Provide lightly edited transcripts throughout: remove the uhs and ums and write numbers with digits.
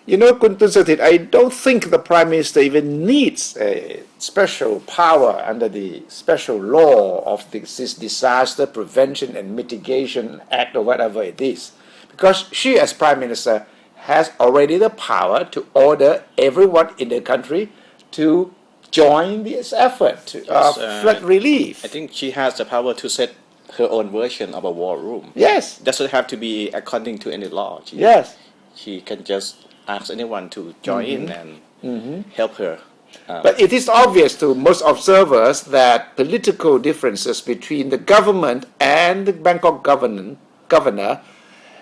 You know, Kun Tunsatit, I don't think the Prime Minister even needs a special power under the special law of this Disaster Prevention and Mitigation Act or whatever it is. Because she, as Prime Minister, has already the power to order everyone in the country to join this effort of flood relief. I think she has the power to set her own version of a war room. Yes. Doesn't have to be according to any law. She can just ask anyone to join in and help her. But it is obvious to most observers that political differences between the government and the Bangkok governor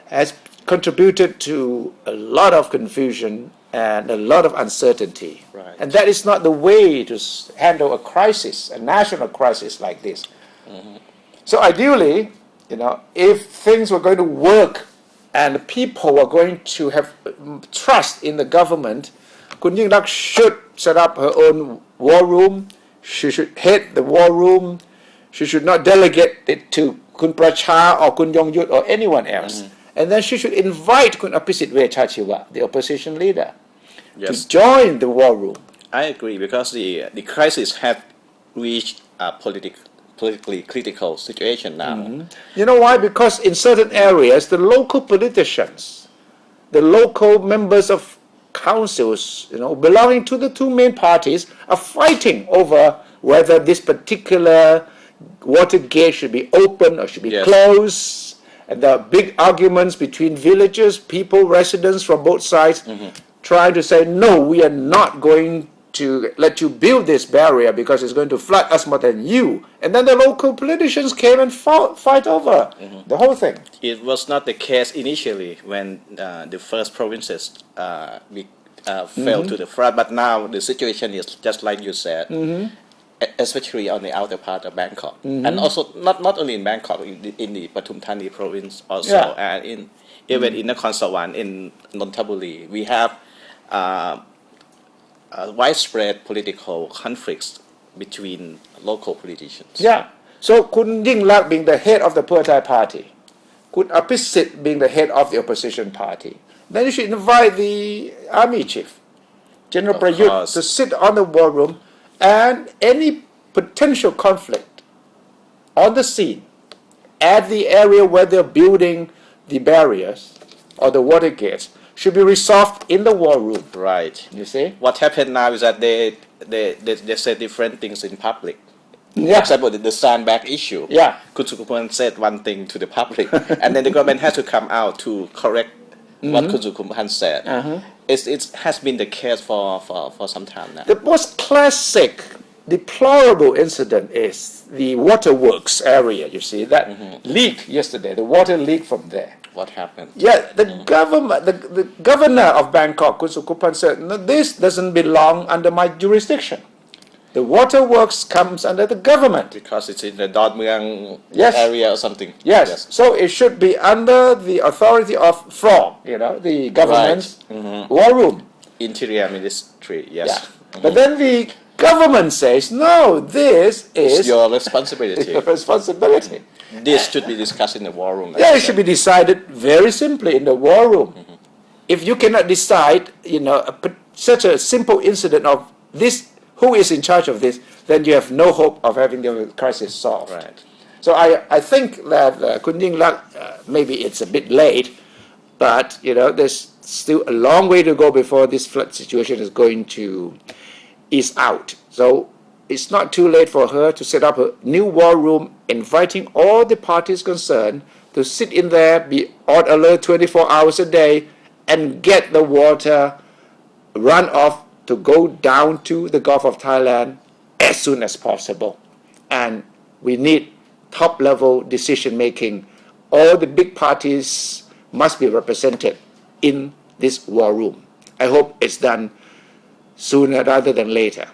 has contributed to a lot of confusion and a lot of uncertainty. Right. And that is not the way to handle a crisis, a national crisis like this. So ideally, you know, if things were going to work and people were going to have trust in the government, Kun Yingluck should set up her own war room. She should head the war room. She should not delegate it to Kun Pracha or Kun Yongyut or anyone else. And then she should invite Kun Apisit Vejchajiwa, the opposition leader, to join the war room. I agree, because the crisis has reached a politically critical situation now. You know why? Because in certain areas, the local politicians, the local members of councils, you know, belonging to the two main parties, are fighting over whether this particular water gate should be open or should be closed. And there are big arguments between villagers, people, residents from both sides, trying to say, no, we are not going to let you build this barrier because it's going to flood us more than you. And then the local politicians came and fight over the whole thing. It was not the case initially when the first provinces fell to the flood, but now the situation is just like you said, especially on the outer part of Bangkok, and also not only in Bangkok, in the Pathum Thani province also, and even in Nakhon Sawan, in Nonthaburi, we have widespread political conflicts between local politicians. So Kun Yingluck being the head of the Pheu Thai party, Kun Apisit being the head of the opposition party, then you should invite the army chief, General Prayut, to sit on the war room, and any potential conflict on the scene at the area where they're building the barriers or the water gates should be resolved in the war room. Right. You see? What happened now is that they say different things in public. For example, the sandbag issue. Kun Sukupan said one thing to the public, and then the government has to come out to correct what Kun Sukupan said. It has been the case for some time now. The most classic, deplorable incident is the waterworks area, you see, that leaked yesterday. The water leaked from there. What happened? The government, the governor of Bangkok, Kun Sukupan, said, no, this doesn't belong under my jurisdiction. The waterworks comes under the government. Because it's in the Dot Mueang area or something. So it should be under the authority of FROG, you know, the government's war room. Interior Ministry, But then the government says, no, this is your responsibility. Your responsibility. This should be discussed in the war room. It should be decided very simply in the war room. If you cannot decide, you know, such a simple incident of this, who is in charge of this, then you have no hope of having the crisis solved. Right. So I think that Kun Yingluck, maybe it's a bit late, but you know, there's still a long way to go before this flood situation is going to ease out. So it's not too late for her to set up a new war room, inviting all the parties concerned to sit in there, be on alert 24 hours a day, and get the water run off to go down to the Gulf of Thailand as soon as possible. And we need top-level decision-making. All the big parties must be represented in this war room. I hope it's done sooner rather than later.